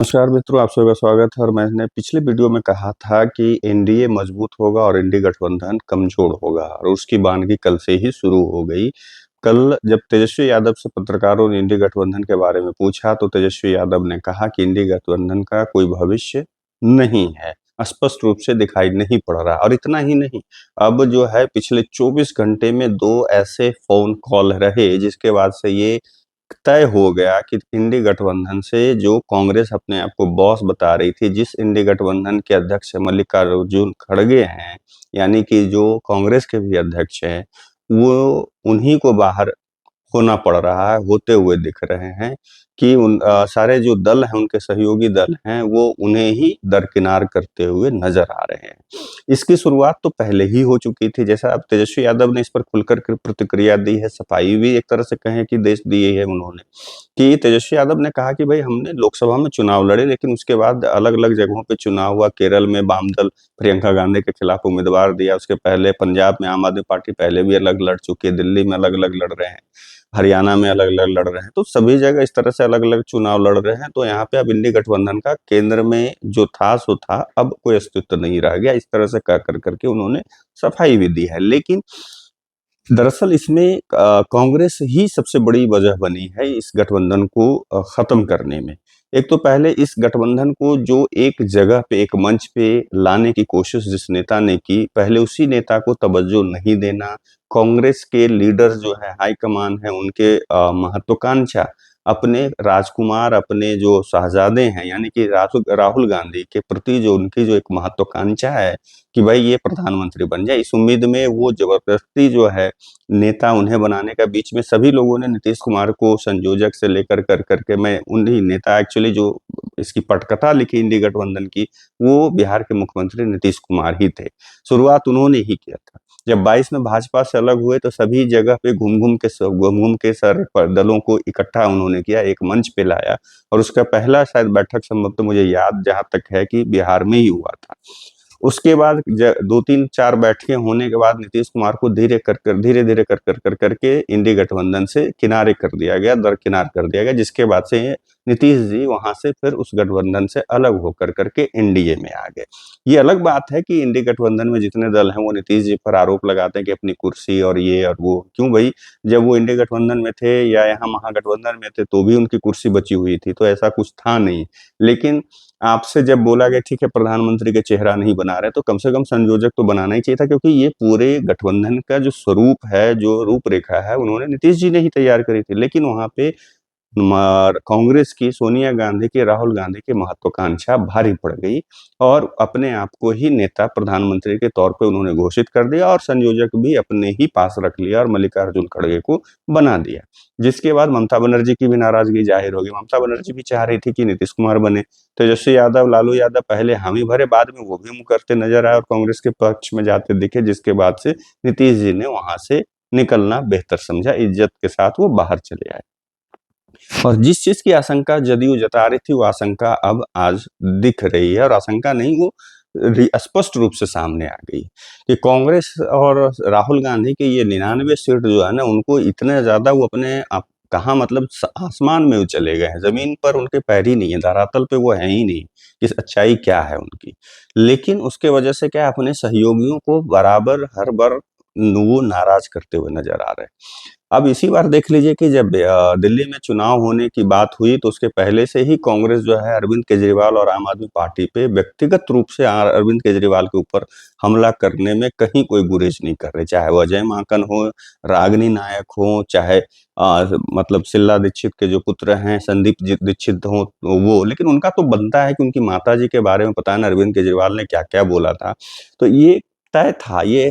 नमस्कार मित्रों, आप सभी का स्वागत है और मैंने पिछले वीडियो में कहा था कि एनडीए मजबूत होगा और इंडी गठबंधन कमजोर होगा और उसकी बानगी कल से ही शुरू हो गई। कल जब तेजस्वी यादव से पत्रकारों ने इंडी गठबंधन के बारे में पूछा तो तेजस्वी यादव ने कहा कि इंडी गठबंधन का कोई भविष्य नहीं है, स्पष्ट रूप से दिखाई नहीं पड़ रहा। और इतना ही नहीं, अब जो है पिछले 24 घंटे में 2 ऐसे फ़ोन कॉल रहे जिसके बाद से ये तय हो गया कि इंडी गठबंधन से जो कांग्रेस अपने आप को बॉस बता रही थी, जिस इंडी गठबंधन के अध्यक्ष मल्लिकार्जुन खड़गे हैं, यानी कि जो कांग्रेस के भी अध्यक्ष हैं, वो उन्हीं को बाहर होना पड़ रहा है, होते हुए दिख रहे हैं कि सारे जो दल हैं, उनके सहयोगी दल हैं, वो उन्हें ही दरकिनार करते हुए नज़र आ रहे हैं। इसकी शुरुआत तो पहले ही हो चुकी थी, जैसा अब तेजस्वी यादव ने इस पर खुलकर के प्रतिक्रिया दी है, सफाई भी एक तरह से कहें कि दे दी है उन्होंने, कि तेजस्वी यादव ने कहा कि भई हमने लोकसभा में चुनाव लड़े, लेकिन उसके बाद अलग-अलग जगहों पे चुनाव हुआ। केरल में वाम दल प्रियंका गांधी के खिलाफ उम्मीदवार दिया, उसके पहले पंजाब में आम आदमी पार्टी पहले भी अलग लड़ चुकी है, दिल्ली में अलग-अलग लड़ रहे हैं। हरियाणा में अलग-अलग लड़ रहे हैं, तो सभी जगह इस तरह से अलग-अलग चुनाव लड़ रहे हैं, तो यहाँ पे अब इंडी गठबंधन का केंद्र में जो था सो था, अब कोई अस्तित्व नहीं रह गया। इस तरह से कह कर के उन्होंने सफाई भी दी है। लेकिन दरअसल इसमें कांग्रेस ही सबसे बड़ी वजह बनी है इस गठबंधन को खत्म करने में। एक तो पहले इस गठबंधन को जो एक जगह पे, एक मंच पे लाने की कोशिश जिस नेता ने की, पहले उसी नेता को तवज्जो नहीं देना, कांग्रेस के लीडर जो है, हाईकमान है, उनके महत्वाकांक्षा अपने राजकुमार, अपने जो शहज़ादे हैं, यानी कि राहुल गांधी के प्रति जो उनकी जो एक महत्वाकांक्षा है कि भाई ये प्रधानमंत्री बन जाए, इस उम्मीद में वो ज़बरदस्ती जो है नेता उन्हें बनाने का, बीच में सभी लोगों ने नीतीश कुमार को संयोजक से लेकर कर के मैं उन्हीं नेता, एक्चुअली जो इसकी पटकथा लिखी इंडी गठबंधन की, वो बिहार के मुख्यमंत्री नीतीश कुमार ही थे। शुरुआत उन्होंने ही किया था। जब 22 में भाजपा से अलग हुए तो सभी जगह पे घूम-घूम के सर पर दलों को इकट्ठा उन्होंने किया, एक मंच पे लाया और उसका पहला शायद बैठक संभवतः मुझे याद जहाँ तक है कि बिहार में ही हुआ था। उसके बाद 2-3-4 बैठकें होने के बाद नीतीश कुमार को धीरे-धीरे कर करके इंडी गठबंधन से किनारे कर दिया गया, दरकिनार कर दिया गया, जिसके बाद से नीतीश जी वहाँ से फिर उस गठबंधन से अलग होकर के एनडीए में आ गए। ये अलग बात है कि इंडी गठबंधन में जितने दल हैं, वो नीतीश जी पर आरोप लगाते हैं कि अपनी कुर्सी और ये और वो। क्यों भई? जब वो इंडी गठबंधन में थे या यहाँ महागठबंधन में थे, तो भी उनकी कुर्सी बची हुई थी, तो ऐसा कुछ था नहीं। लेकिन आपसे जब बोला गया ठीक है प्रधानमंत्री का चेहरा नहीं बना रहे, तो कम से कम संयोजक तो बनाना ही चाहिए था, क्योंकि ये पूरे गठबंधन का जो स्वरूप है, जो रूपरेखा है, उन्होंने नीतीश जी ने ही तैयार करी थी। लेकिन वहाँ पे कांग्रेस की सोनिया गांधी की, राहुल गांधी की महत्वाकांक्षा भारी पड़ गई और अपने आप को ही नेता, प्रधानमंत्री के तौर पे उन्होंने घोषित कर दिया और संयोजक भी अपने ही पास रख लिया और मल्लिकार्जुन खड़गे को बना दिया। जिसके बाद ममता बनर्जी की भी नाराजगी जाहिर हो गई। ममता बनर्जी भी चाह रही थी कि नीतीश कुमार बने। तेजस्वी यादव, लालू यादव पहले हामी भरे, बाद में वो भी मुकरते नजर आए और कांग्रेस के पक्ष में जाते दिखे, जिसके बाद से नीतीश जी ने वहां से निकलना बेहतर समझा, इज्जत के साथ वो बाहर चले आए। और जिस चीज़ की आशंका जदयू जता रही थी, वो आशंका अब आज दिख रही है और आशंका नहीं, वो स्पष्ट रूप से सामने आ गई कि कांग्रेस और राहुल गांधी के ये 99 सीट जो है ना, उनको इतने ज़्यादा वो अपने आप कहाँ, मतलब आसमान में वो चले गए हैं, ज़मीन पर उनके पैर ही नहीं है, धरातल पे वो है ही नहीं कि सच्चाई क्या है उनकी। लेकिन उसके वजह से क्या है, अपने सहयोगियों को बराबर हर बार वो नाराज करते हुए नजर आ रहे हैं। अब इसी बार देख लीजिए कि जब दिल्ली में चुनाव होने की बात हुई, तो उसके पहले से ही कांग्रेस जो है अरविंद केजरीवाल और आम आदमी पार्टी पे व्यक्तिगत रूप से अरविंद केजरीवाल के ऊपर हमला करने में कहीं कोई गुरेज नहीं कर रहे। चाहे वो अजय माकन हो, रागिनी नायक हो, चाहे मतलब शीला दीक्षित के जो पुत्र हैं संदीप दीक्षित हो वो, लेकिन उनका तो बनता है कि उनकी माताजी के बारे में पता है ना अरविंद केजरीवाल ने क्या-क्या बोला था। तो ये तय था, ये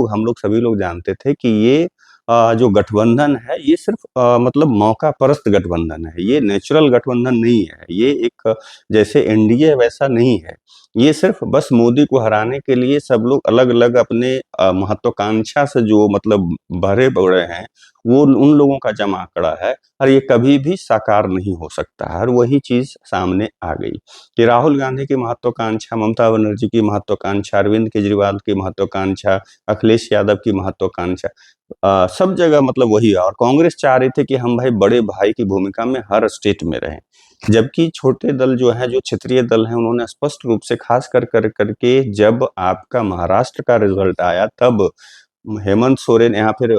हम लोग सभी लोग जानते थे कि ये जो गठबंधन है, ये सिर्फ मतलब मौका परस्त गठबंधन है, ये नेचुरल गठबंधन नहीं है। ये एक जैसे एनडीए वैसा नहीं है। ये सिर्फ बस मोदी को हराने के लिए सब लोग अलग-अलग अपने महत्वाकांक्षा से जो मतलब भरे पड़े हैं, वो उन लोगों का जमा आंकड़ा है और ये कभी भी साकार नहीं हो सकता है। और वही चीज सामने आ गई कि राहुल गांधी की महत्वाकांक्षा, ममता बनर्जी की महत्वाकांक्षा, अरविंद केजरीवाल की महत्वाकांक्षा, अखिलेश यादव की महत्वाकांक्षा, सब जगह मतलब वही है। और कांग्रेस चाह रही थी कि हम भाई बड़े भाई की भूमिका में हर स्टेट में रहें, जबकि छोटे दल जो है, जो क्षेत्रीय दल हैं, उन्होंने स्पष्ट रूप से खास कर कर करके जब आपका महाराष्ट्र का रिजल्ट आया तब हेमंत सोरेन, या फिर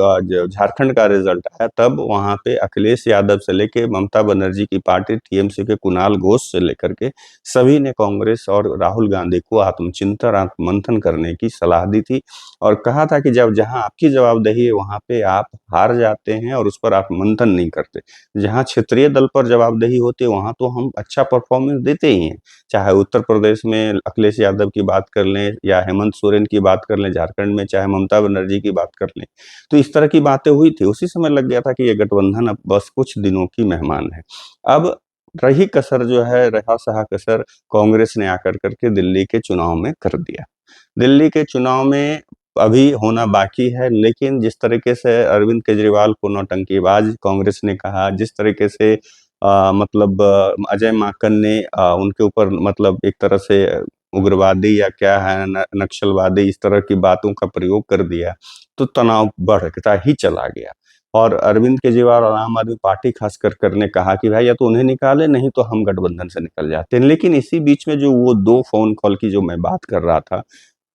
झारखंड का रिजल्ट आया तब वहां पे अखिलेश यादव से लेके ममता बनर्जी की पार्टी टीएमसी के कुणाल घोष से लेकर के सभी ने कांग्रेस और राहुल गांधी को आत्मचिंतन, आत्ममंथन करने की सलाह दी थी और कहा था कि जब जहां आपकी जवाबदेही है वहां पे आप हार जाते हैं और उस पर आप मंथन नहीं करते। जहां क्षेत्रीय दल पर जवाबदेही होती है वहां तो हम अच्छा परफॉर्मेंस देते ही हैं, चाहे उत्तर प्रदेश में अखिलेश यादव की बात कर लें या हेमंत सोरेन की बात कर लें, झारखंड में चाहे ममता बनर्जी की बात कर लें। तो इस तरह की बातें हुई थी, उसी समय लग गया था कि ये गठबंधन अब बस कुछ दिनों की मेहमान है। अब रही कसर जो है, रहा सहा कसर कांग्रेस ने आकर करके दिल्ली के चुनाव में कर दिया। दिल्ली के चुनाव में अभी होना बाकी है, लेकिन जिस तरीके से अरविंद केजरीवाल को नौटंकीबाज कांग्रेस ने कहा, जिस तरीके से मतलब अजय माकन ने उनके ऊपर मतलब एक तरह से उग्रवादी या क्या है नक्सलवादी इस तरह की बातों का प्रयोग कर दिया, तो तनाव बढ़ता ही चला गया। और अरविंद केजरीवाल और आम आदमी पार्टी खास कर कर ने कहा कि भाई या तो उन्हें निकाले, नहीं तो हम गठबंधन से निकल जाते हैं। लेकिन इसी बीच में जो वो 2 फोन कॉल की जो मैं बात कर रहा था,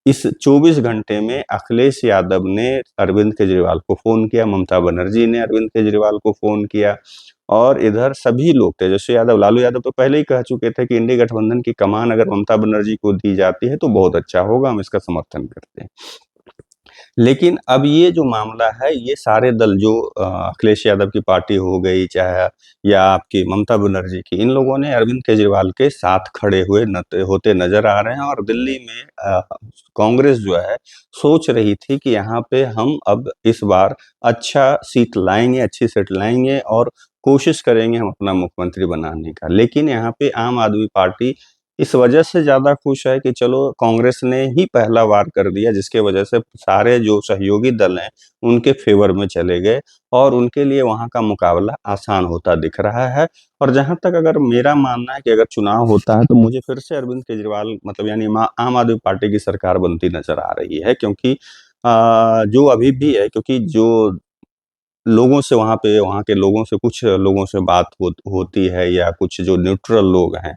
इस 24 घंटे में अखिलेश यादव ने अरविंद केजरीवाल को फ़ोन किया, ममता बनर्जी ने अरविंद केजरीवाल को फ़ोन किया और इधर सभी लोग, तेजस्वी यादव, लालू यादव तो पहले ही कह चुके थे कि इंडी गठबंधन की कमान अगर ममता बनर्जी को दी जाती है तो बहुत अच्छा होगा, हम इसका समर्थन करते हैं। लेकिन अब ये जो मामला है, ये सारे दल जो अखिलेश यादव की पार्टी हो गई, चाहे या आपकी ममता बनर्जी की, इन लोगों ने अरविंद केजरीवाल के साथ खड़े हुए होते नजर आ रहे हैं। और दिल्ली में कांग्रेस जो है सोच रही थी कि यहाँ पे हम अब इस बार अच्छा सीट लाएंगे, अच्छी सीट लाएंगे और कोशिश करेंगे हम अपना मुख्यमंत्री बनाने का। लेकिन यहाँ पे आम आदमी पार्टी इस वजह से ज़्यादा खुश है कि चलो कांग्रेस ने ही पहला वार कर दिया, जिसके वजह से सारे जो सहयोगी दल हैं, उनके फ़ेवर में चले गए और उनके लिए वहाँ का मुकाबला आसान होता दिख रहा है। और जहाँ तक अगर मेरा मानना है कि अगर चुनाव होता है, तो मुझे फिर से अरविंद केजरीवाल मतलब यानी आम आदमी पार्टी की सरकार बनती नज़र आ रही है, क्योंकि जो अभी भी है, क्योंकि जो लोगों से वहाँ के लोगों से, कुछ लोगों से बात होती है या कुछ जो न्यूट्रल लोग हैं,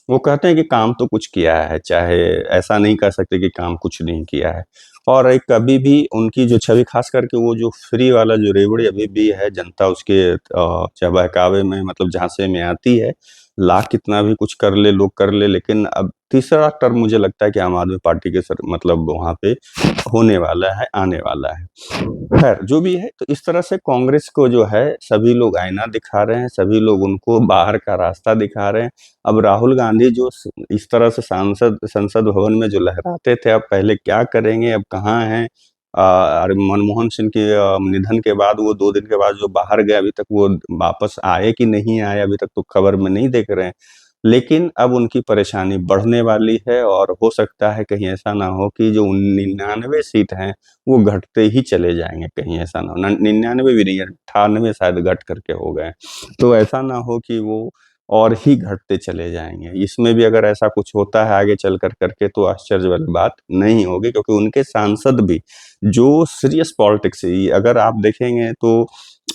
वो कहते हैं कि काम तो कुछ किया है, चाहे ऐसा नहीं कह सकते कि काम कुछ नहीं किया है। और एक कभी भी उनकी जो छवि, खास करके वो जो फ्री वाला जो रेवड़ी अभी भी है, जनता उसके बहकावे में मतलब झांसे में आती है, लाख कितना भी कुछ कर ले, लोग कर ले, लेकिन अब तीसरा टर्म मुझे लगता है कि आम आदमी पार्टी के मतलब वहाँ पे होने वाला है, आने वाला है। खैर जो भी है, तो इस तरह से कांग्रेस को जो है सभी लोग आईना दिखा रहे हैं, सभी लोग उनको बाहर का रास्ता दिखा रहे हैं। अब राहुल गांधी जो इस तरह से संसद भवन में जो लहराते थे, अब पहले क्या करेंगे, अब कहाँ हैं? अरे मनमोहन सिंह के निधन के बाद वो 2 दिन के बाद जो बाहर गए, अभी तक वो वापस आए कि नहीं आए, अभी तक तो खबर में नहीं देख रहे हैं। लेकिन अब उनकी परेशानी बढ़ने वाली है और हो सकता है कहीं ऐसा ना हो कि जो 99 सीट हैं वो घटते ही चले जाएंगे, कहीं ऐसा ना हो, 99 भी नहीं, 98 शायद घट करके हो गए। तो ऐसा ना हो कि वो और ही घटते चले जाएंगे। इसमें भी अगर ऐसा कुछ होता है आगे चल कर करके, तो आश्चर्य वाली बात नहीं होगी, क्योंकि उनके सांसद भी जो सीरियस पॉलिटिक्स, अगर आप देखेंगे तो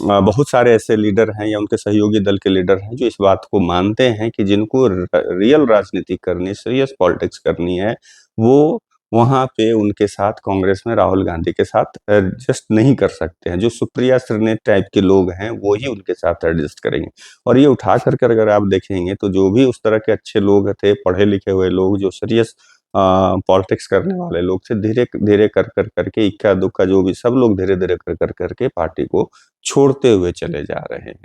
बहुत सारे ऐसे लीडर हैं या उनके सहयोगी दल के लीडर हैं जो इस बात को मानते हैं कि जिनको रियल राजनीति करनी, सीरियस पॉलिटिक्स करनी है, वो वहाँ पे उनके साथ कांग्रेस में राहुल गांधी के साथ एडजस्ट नहीं कर सकते हैं। जो सुप्रिया श्रीने टाइप के लोग हैं वो ही उनके साथ एडजस्ट करेंगे। और ये उठा कर अगर आप देखेंगे तो जो भी उस तरह के अच्छे लोग थे, पढ़े लिखे हुए लोग, जो सीरियस पॉलिटिक्स करने वाले लोग थे, धीरे धीरे कर करके इक्का दुक्का जो भी, सब लोग धीरे धीरे कर करके पार्टी को छोड़ते हुए चले जा रहे हैं।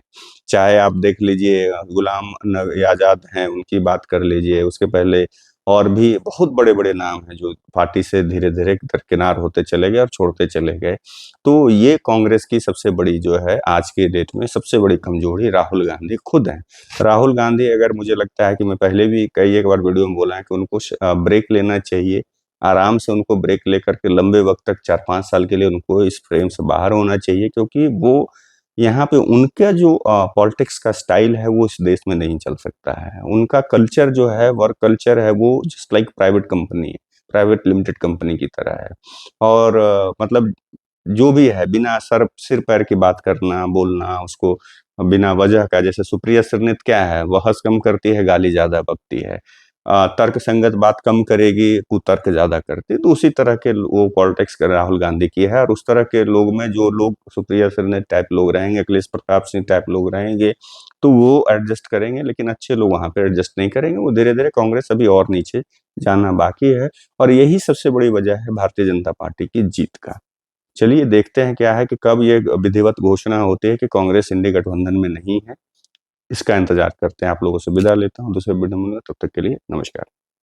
चाहे आप देख लीजिए गुलाम नबी आज़ाद हैं, उनकी बात कर लीजिए, उसके पहले और भी बहुत बड़े-बड़े नाम हैं जो पार्टी से धीरे-धीरे दरकिनार होते चले गए और छोड़ते चले गए। तो ये कांग्रेस की सबसे बड़ी जो है आज के डेट में सबसे बड़ी कमजोरी राहुल गांधी खुद हैं। राहुल गांधी, अगर मुझे लगता है कि मैं पहले भी कई एक बार वीडियो में बोला है कि उनको ब्रेक लेना चाहिए। आराम से उनको ब्रेक लेकर के लंबे वक़्त तक 4-5 साल के लिए उनको इस फ्रेम से बाहर होना चाहिए, क्योंकि वो यहाँ पे उनका जो पॉलिटिक्स का स्टाइल है वो इस देश में नहीं चल सकता है। उनका कल्चर जो है, वर्क कल्चर है, वो जस्ट लाइक प्राइवेट कंपनी है, प्राइवेट लिमिटेड कंपनी की तरह है। और मतलब जो भी है बिना सिर पैर की बात करना, बोलना, उसको बिना वजह का, जैसे सुप्रिया श्रीनेत क्या है, वह हँस कम करती है, गाली ज़्यादा बकती है। तर्क संगत बात कम करेगी, कुतर्क ज़्यादा करती है। तो उसी तरह के वो पॉलिटिक्स कर राहुल गांधी की है, और उस तरह के लोग में जो लोग सुप्रिया श्रीनेत टाइप लोग रहेंगे, अखिलेश प्रताप सिंह टाइप लोग रहेंगे, तो वो एडजस्ट करेंगे, लेकिन अच्छे लोग वहाँ पे एडजस्ट नहीं करेंगे। वो धीरे-धीरे कांग्रेस अभी और नीचे जाना बाकी है, और यही सबसे बड़ी वजह है भारतीय जनता पार्टी की जीत का। चलिए देखते हैं क्या है कि कब ये विधिवत घोषणा होती है कि कांग्रेस इंडी गठबंधन में नहीं है। इसका इंतजार करते हैं। आप लोगों से विदा लेता हूँ, दूसरे वीडियो में मिलूँगा, तब तक के लिए नमस्कार।